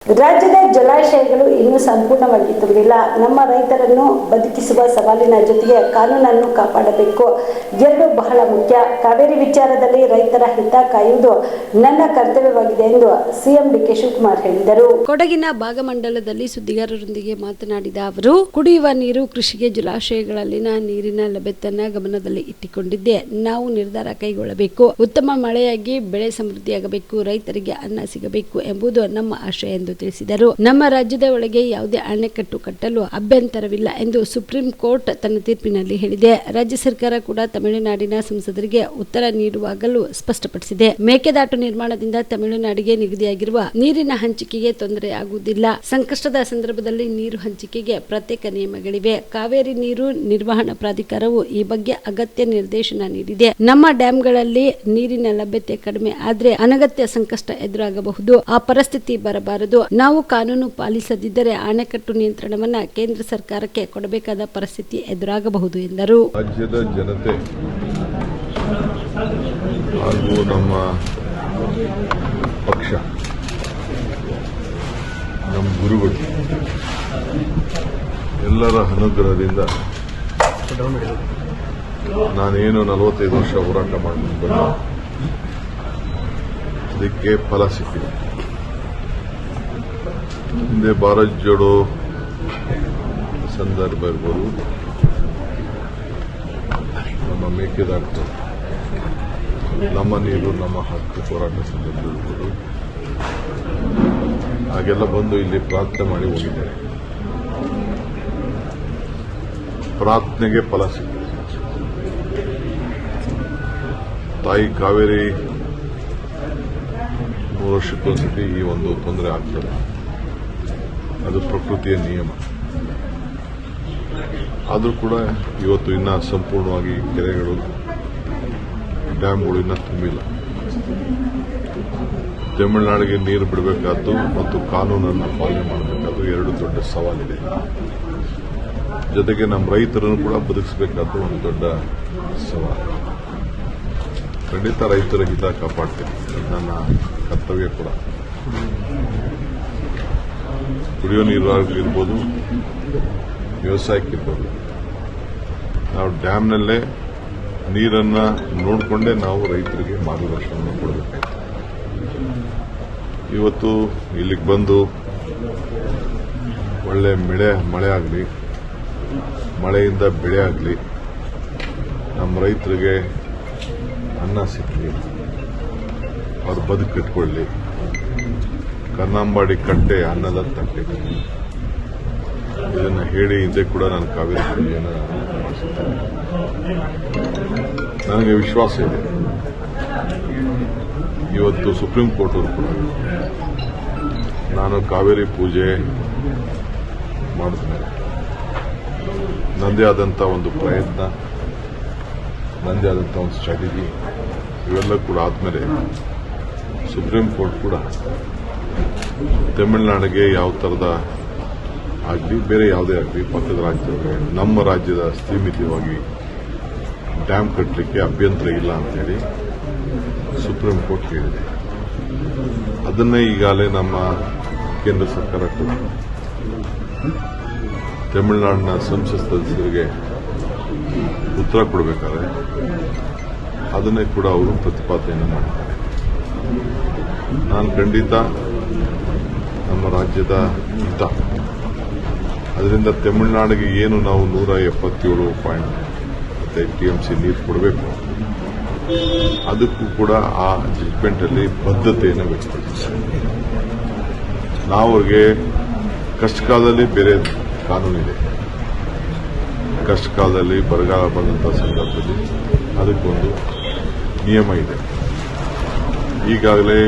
ರಾಜ್ಯದ ಜಲಾಶಯಗಳು ಇನ್ನೂ ಸಂಪೂರ್ಣವಾಗಿ ತುಂಬಿಲ್ಲ. ನಮ್ಮ ರೈತರನ್ನು ಬದುಕಿಸುವ ಸವಾಲಿನ ಜೊತೆಗೆ ಕಾನೂನನ್ನು ಕಾಪಾಡಬೇಕು. ಎರಡು ಬಹಳ ಮುಖ್ಯ. ಕಾವೇರಿ ವಿಚಾರದಲ್ಲಿ ರೈತರ ಹಿತ ಕಾಯುವುದು ನನ್ನ ಕರ್ತವ್ಯವಾಗಿದೆ ಎಂದು ಸಿಎಂ ಡಿ.ಕೆ. ಶಿವಕುಮಾರ್ ಹೇಳಿದರು. ಕೊಡಗಿನ ಭಾಗಮಂಡಲದಲ್ಲಿ ಸುದ್ದಿಗಾರರೊಂದಿಗೆ ಮಾತನಾಡಿದ ಅವರು, ಕುಡಿಯುವ ನೀರು, ಕೃಷಿಗೆ ಜಲಾಶಯಗಳಲ್ಲಿನ ನೀರಿನ ಲಭ್ಯತೆಯನ್ನು ಗಮನದಲ್ಲಿ ಇಟ್ಟುಕೊಂಡಿದ್ದೆ ನಾವು ನಿರ್ಧಾರ ಕೈಗೊಳ್ಳಬೇಕು. ಉತ್ತಮ ಮಳೆಯಾಗಿ ಬೆಳೆ ಸಮೃದ್ಧಿಯಾಗಬೇಕು, ರೈತರಿಗೆ ಅನ್ನ ಸಿಗಬೇಕು ಎಂಬುದು ನಮ್ಮ ಆಶಯ ಎಂದು ತಿಳಿಸಿದರು. ನಮ್ಮ ರಾಜ್ಯದ ಒಳಗೆ ಯಾವುದೇ ಅಣೆಕಟ್ಟು ಕಟ್ಟಲು ಅಭ್ಯಂತರವಿಲ್ಲ ಎಂದು ಸುಪ್ರೀಂ ಕೋರ್ಟ್ ತನ್ನ ತೀರ್ಪಿನಲ್ಲಿ ಹೇಳಿದೆ. ರಾಜ್ಯ ಸರ್ಕಾರ ಕೂಡ ತಮಿಳುನಾಡಿನ ಸಂಸದರಿಗೆ ಉತ್ತರ ನೀಡುವಾಗಲೂ ಸ್ಪಷ್ಟಪಡಿಸಿದೆ. ಮೇಕೆದಾಟು ನಿರ್ಮಾಣದಿಂದ ತಮಿಳುನಾಡಿಗೆ ನಿಗದಿಯಾಗಿರುವ ನೀರಿನ ಹಂಚಿಕೆಗೆ ತೊಂದರೆಯಾಗುವುದಿಲ್ಲ. ಸಂಕಷ್ಟದ ಸಂದರ್ಭದಲ್ಲಿ ನೀರು ಹಂಚಿಕೆಗೆ ಪ್ರತ್ಯೇಕ ನಿಯಮಗಳಿವೆ. ಕಾವೇರಿ ನೀರು ನಿರ್ವಹಣಾ ಪ್ರಾಧಿಕಾರವು ಈ ಬಗ್ಗೆ ಅಗತ್ಯ ನಿರ್ದೇಶನ ನೀಡಿದೆ. ನಮ್ಮ ಡ್ಯಾಂಗಳಲ್ಲಿ ನೀರಿನ ಲಭ್ಯತೆ ಕಡಿಮೆ ಆದರೆ ಅನಗತ್ಯ ಸಂಕಷ್ಟ ಎದುರಾಗಬಹುದು. ಆ ಪರಿಸ್ಥಿತಿ ಬರಬಾರದು. ನಾವು ಕಾನೂನು ಪಾಲಿಸದಿದ್ದರೆ ಅಣೆಕಟ್ಟು ನಿಯಂತ್ರಣವನ್ನ ಕೇಂದ್ರ ಸರ್ಕಾರಕ್ಕೆ ಕೊಡಬೇಕಾದ ಪರಿಸ್ಥಿತಿ ಎದುರಾಗಬಹುದು ಎಂದರು. ರಾಜ್ಯದ ಜನತೆ ಹಾಗೂ ನಮ್ಮ ಪಕ್ಷ, ನಮ್ಮ ಗುರುಗಳು ಎಲ್ಲರ ಅನುಗ್ರಹದಿಂದ ನಾನೇನು 45 ವರ್ಷ ಹೋರಾಟ ಮಾಡಿಕೊಂಡು ಬಂದ ಅದಕ್ಕೆ ಫಲ ಸಿಕ್ಕಿದೆ. ಹಿಂದೆ ಭಾರತ್ ಜೋಡೋ ಸಂದರ್ಭ ಇರ್ಬೋದು, ನಮ್ಮ ಮೇಕೆದಾಟು, ನಮ್ಮ ನೀರು ನಮ್ಮ ಹಕ್ಕು ಹೋರಾಟ ಸಂದರ್ಭ ಇರ್ಬೋದು, ಹಾಗೆಲ್ಲ ಬಂದು ಇಲ್ಲಿ ಪ್ರಾರ್ಥನೆ ಮಾಡಿ ಹೋಗಿದ್ದಾರೆ. ಪ್ರಾರ್ಥನೆಗೆ ಫಲ ಸಿಕ್ಕಿದೆ. ತಾಯಿ ಕಾವೇರಿ 3 ವರ್ಷಕ್ಕೊಂದ್ಸತಿ ಈ ಒಂದು ತೊಂದರೆ ಆಗ್ತದೆ. ಅದು ಪ್ರಕೃತಿಯ ನಿಯಮ. ಆದರೂ ಕೂಡ ಇವತ್ತು ಇನ್ನೂ ಸಂಪೂರ್ಣವಾಗಿ ಕೆರೆಗಳು, ಡ್ಯಾಂಗಳು ಇನ್ನೂ ತುಂಬಿಲ್ಲ. ತಮಿಳುನಾಡಿಗೆ ನೀರು ಬಿಡಬೇಕಾದ್ದು ಮತ್ತು ಕಾನೂನನ್ನು ಪಾಲನೆ ಮಾಡಬೇಕಾದ್ದು ಎರಡು ದೊಡ್ಡ ಸವಾಲಿದೆ. ಜೊತೆಗೆ ನಮ್ಮ ರೈತರನ್ನು ಕೂಡ ಬದುಕಿಸಬೇಕಾದ್ದು ಒಂದು ದೊಡ್ಡ ಸವಾಲು. ಖಂಡಿತ ರೈತರ ಹಿತ ಕಾಪಾಡ್ತೇನೆ, ನನ್ನ ಕರ್ತವ್ಯ ಕೂಡ. ಕುಡಿಯೋ ನೀರು ಇರ್ಬೋದು, ವ್ಯವಸಾಯಕ್ಕಿರ್ಬೋದು, ನಾವು ಡ್ಯಾಂನಲ್ಲೇ ನೀರನ್ನು ನೋಡಿಕೊಂಡೇ ನಾವು ರೈತರಿಗೆ ಮಾರ್ಗದರ್ಶನವನ್ನು ಕೊಡಬೇಕಾಯ್ತು. ಇವತ್ತು ಇಲ್ಲಿಗೆ ಬಂದು ಒಳ್ಳೆ ಮಳೆ ಆಗಲಿ, ಮಳೆಯಿಂದ ಬೆಳೆ ಆಗಲಿ, ನಮ್ಮ ರೈತರಿಗೆ ಅನ್ನ ಸಿಕ್ಕಲಿ, ಅವ್ರ ಬದುಕು ಕಟ್ಕೊಳ್ಳಿ, ಕನ್ನಂಬಾಡಿ ಕಟ್ಟೆ ಅನ್ನದ ತಟ್ಟೆ, ಇದನ್ನು ಹೇಳಿ ಹಿಂದೆ ಕೂಡ ನಾನು ಕಾವೇರಿ ಪೂಜೆಯನ್ನು ಮಾಡಿಸುತ್ತೇನೆ. ನನಗೆ ವಿಶ್ವಾಸ ಇದೆ, ಇವತ್ತು ಸುಪ್ರೀಂ ಕೋರ್ಟ್ ಅವರು ಕೂಡ ನಾನು ಕಾವೇರಿ ಪೂಜೆ ಮಾಡಿದ್ಮೇಲೆ ನನ್ನದೇ ಆದಂಥ ಒಂದು ಪ್ರಯತ್ನ, ನನ್ನದೇ ಆದಂಥ ಒಂದು ಸ್ಟ್ರಾಟಜಿ ಇವೆಲ್ಲ ಕೂಡ ಆದಮೇಲೆ ಸುಪ್ರೀಂ ಕೋರ್ಟ್ ಕೂಡ ತಮಿಳುನಾಡಿಗೆ ಯಾವ ಥರದ ಆಗಲಿ, ಬೇರೆ ಯಾವುದೇ ಆಗಲಿ, ಪಕ್ಕದ ರಾಜ್ಯದವರಿಗೆ ನಮ್ಮ ರಾಜ್ಯದ ಸೀಮಿತವಾಗಿ ಡ್ಯಾಮ್ ಕಟ್ಟಲಿಕ್ಕೆ ಅಭ್ಯಂತರ ಇಲ್ಲ ಅಂತೇಳಿ ಸುಪ್ರೀಂ ಕೋರ್ಟ್ ಹೇಳಿದೆ. ಅದನ್ನೇ ಈಗಾಗಲೇ ನಮ್ಮ ಕೇಂದ್ರ ಸರ್ಕಾರ ಕೂಡ ತಮಿಳುನಾಡಿನ ಸಂಸತ್ ಸದಸ್ಯರಿಗೆ ಉತ್ತರ ಕೊಡಬೇಕಾದ್ರೆ ಅದನ್ನೇ ಕೂಡ ಅವರು ಪ್ರತಿಪಾದನೆಯನ್ನು ಮಾಡಿದ್ದಾರೆ. ನಾನು ಖಂಡಿತ ನಮ್ಮ ರಾಜ್ಯದ ಹಿತ, ಅದರಿಂದ ತಮಿಳುನಾಡಿಗೆ ಏನು ನಾವು 177.5 TMC ನೀರು ಕೊಡಬೇಕು, ಅದಕ್ಕೂ ಕೂಡ ಆ ಜಡ್ಜ್ಮೆಂಟಲ್ಲಿ ಬದ್ಧತೆಯನ್ನು ವ್ಯಕ್ತಪಡಿಸಿದೆ. ನಾವು ಅವ್ರಿಗೆ ಕಷ್ಟಕಾಲದಲ್ಲಿ ಬೇರೆ ಕಾನೂನಿದೆ, ಕಷ್ಟಕಾಲದಲ್ಲಿ ಬರಗಾಲ ಬಂದಂಥ ಸಂದರ್ಭದಲ್ಲಿ ಅದಕ್ಕೊಂದು ನಿಯಮ ಇದೆ. ಈಗಾಗಲೇ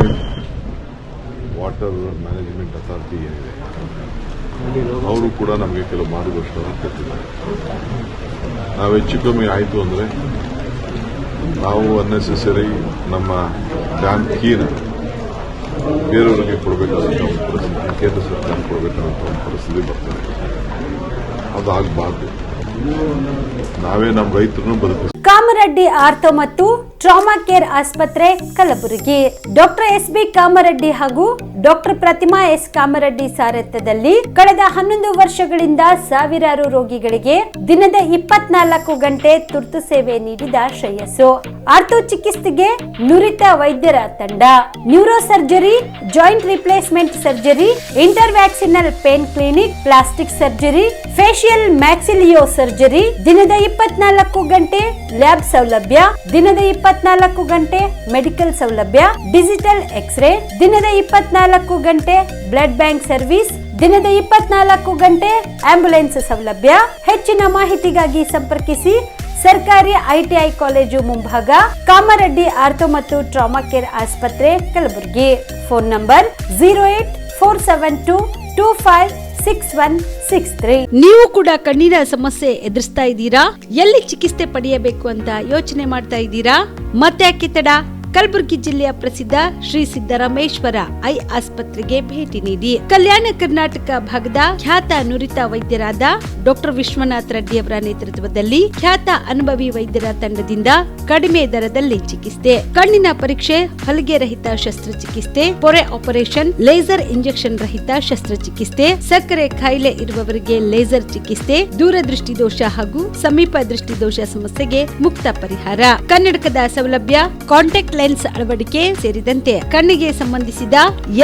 ವಾಟರ್ ಮ್ಯಾನೇಜ್ಮೆಂಟ್ ಅಥಾರಿಟಿ ಏನಿದೆ ಅವರು ಕೂಡ ನಮಗೆ ಕೆಲವು ಮಾರ್ಗದರ್ಶನ ಕೊಟ್ಟಿದ್ದಾರೆ. ನಾವು ಹೆಚ್ಚು ಕಮ್ಮಿ ಆಯಿತು ಅಂದರೆ ನಾವು ಅನ್ನೆಸೆಸರಿ ನಮ್ಮ ಡ್ಯಾಮ್ ಕೀನ ಬೇರೆಯವರಿಗೆ ಕೊಡಬೇಕಾದಂಥ ಒಂದು ಪರಿಸ್ಥಿತಿ, ಕೇಂದ್ರ ಸರ್ಕಾರ ಕೊಡಬೇಕಾದಂಥ ಒಂದು ಪರಿಸ್ಥಿತಿ ಬರ್ತದೆ. ಅದಾಗಬಾರ್ದು. ನಾವೇ ನಮ್ಮ ರೈತರನ್ನು ಬದುಕಿಸ್ತೀವಿ. ಕಾಮರೆಡ್ಡಿ ಆರ್ಥೋ ಮತ್ತು ಟ್ರಾಮಾ ಕೇರ್ ಆಸ್ಪತ್ರೆ ಕಲಬುರಗಿ. Doctor S B. ಕಾಮರೆಡ್ಡಿ ಹಾಗೂ ಡಾಕ್ಟರ್ ಪ್ರತಿಮಾ ಎಸ್. ಕಾಮರೆಡ್ಡಿ ಸಾರಥ್ಯದಲ್ಲಿ ಕಳೆದ 11 ವರ್ಷಗಳಿಂದ ಸಾವಿರಾರು ರೋಗಿಗಳಿಗೆ ದಿನದ 24 ಗಂಟೆ ತುರ್ತು ಸೇವೆ ನೀಡಿದ ಶ್ರೇಯಸ್ಸು. ಆರ್ಥೋ ಚಿಕಿತ್ಸೆಗೆ ನುರಿತ ವೈದ್ಯರ ತಂಡ, neuro surgery, joint replacement surgery, interventional pain clinic, plastic surgery, facial maxillo surgery, ದಿನದ 24 ಗಂಟೆ ಲ್ಯಾಬ್ ಸೌಲಭ್ಯ, ದಿನದ 24 ಗಂಟೆ ಮೆಡಿಕಲ್ ಸೌಲಭ್ಯ, ಡಿಜಿಟಲ್ ಎಕ್ಸ್ರೇ, ದಿನದ 24 ಗಂಟೆ ಬ್ಲಡ್ ಬ್ಯಾಂಕ್ ಸರ್ವಿಸ್, ದಿನದ 24 ಗಂಟೆ ಆಂಬ್ಯುಲೆನ್ಸ್ ಸೌಲಭ್ಯ. ಹೆಚ್ಚಿನ ಮಾಹಿತಿಗಾಗಿ ಸಂಪರ್ಕಿಸಿ ಸರ್ಕಾರಿ ಐಟಿಐ ಕಾಲೇಜು ಮುಂಭಾಗ, ಕಾಮರೆಡ್ಡಿ ಆರ್ಥೋ ಮತ್ತು ಟ್ರಾಮಾ ಕೇರ್ ಆಸ್ಪತ್ರೆ ಕಲಬುರಗಿ. Phone number 08472256163. ನೀವು ಕೂಡ ಕಣ್ಣಿನ ಸಮಸ್ಯೆ ಎದುರಿಸ್ತಾ ಇದ್ದೀರಾ? ಎಲ್ಲಿ ಚಿಕಿತ್ಸೆ ಪಡೆಯಬೇಕು ಅಂತ ಯೋಚನೆ ಮಾಡ್ತಾ ಇದ್ದೀರಾ? ಮತ್ತೆ ಯಾಕೆ ತಡ? ಕಲಬುರಗಿ ಜಿಲ್ಲೆಯ ಪ್ರಸಿದ್ಧ ಶ್ರೀ ಸಿದ್ದರಾಮೇಶ್ವರ ಐ ಆಸ್ಪತ್ರೆಗೆ ಭೇಟಿ ನೀಡಿ ಕಲ್ಯಾಣ ಕರ್ನಾಟಕ ಭಾಗದ ಖ್ಯಾತ ನುರಿತ ವೈದ್ಯರಾದ ಡಾಕ್ಟರ್ ವಿಶ್ವನಾಥ್ ರೆಡ್ಡಿ ಅವರ ನೇತೃತ್ವದಲ್ಲಿ ಖ್ಯಾತ ಅನುಭವಿ ವೈದ್ಯರ ತಂಡದಿಂದ ಕಡಿಮೆ ದರದಲ್ಲಿ ಚಿಕಿತ್ಸೆ, ಕಣ್ಣಿನ ಪರೀಕ್ಷೆ, ಹೊಲಿಗೆ ರಹಿತ ಶಸ್ತ್ರಚಿಕಿತ್ಸೆ, ಪೊರೆ ಆಪರೇಷನ್, ಲೇಸರ್ ಇಂಜೆಕ್ಷನ್ ರಹಿತ ಶಸ್ತ್ರಚಿಕಿತ್ಸೆ, ಸಕ್ಕರೆ ಕಾಯಿಲೆ ಇರುವವರಿಗೆ ಲೇಸರ್ ಚಿಕಿತ್ಸೆ, ದೂರದೃಷ್ಟಿ ದೋಷ ಹಾಗೂ ಸಮೀಪ ದೃಷ್ಟಿ ದೋಷ ಸಮಸ್ಯೆಗೆ ಮುಕ್ತ ಪರಿಹಾರ, ಕನ್ನಡಕದ ಸೌಲಭ್ಯ, ಕಾಂಟ್ಯಾಕ್ಟ್ ಲೆನ್ಸ್ ಅಳವಡಿಕೆ ಸೇರಿದಂತೆ ಕಣ್ಣಿಗೆ ಸಂಬಂಧಿಸಿದ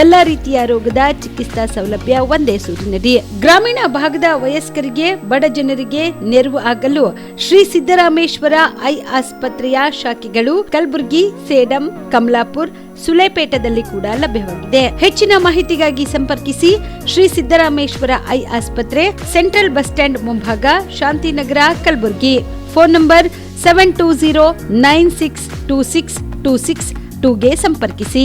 ಎಲ್ಲಾ ರೀತಿಯ ರೋಗದ ಚಿಕಿತ್ಸಾ ಸೌಲಭ್ಯ ಒಂದೇ ಸೂರಿನಡಿ. ಗ್ರಾಮೀಣ ಭಾಗದ ವಯಸ್ಕರಿಗೆ, ಬಡ ಜನರಿಗೆ ನೆರವು ಆಗಲು ಶ್ರೀ ಸಿದ್ದರಾಮೇಶ್ವರ ಐ ಆಸ್ಪತ್ರೆಯ ಶಾಖೆಗಳು ಕಲಬುರಗಿ, ಸೇಡಂ, ಕಮಲಾಪುರ್, ಸುಲೇಪೇಟದಲ್ಲಿ ಕೂಡ ಲಭ್ಯವಾಗಿದೆ. ಹೆಚ್ಚಿನ ಮಾಹಿತಿಗಾಗಿ ಸಂಪರ್ಕಿಸಿ ಶ್ರೀ ಸಿದ್ದರಾಮೇಶ್ವರ ಐ ಆಸ್ಪತ್ರೆ, ಸೆಂಟ್ರಲ್ ಬಸ್ ಸ್ಟ್ಯಾಂಡ್ ಮುಂಭಾಗ, ಶಾಂತಿನಗರ, ಕಲಬುರಗಿ. ಫೋನ್ ನಂಬರ್ 720962626 ಗೆ ಸಂಪರ್ಕಿಸಿ.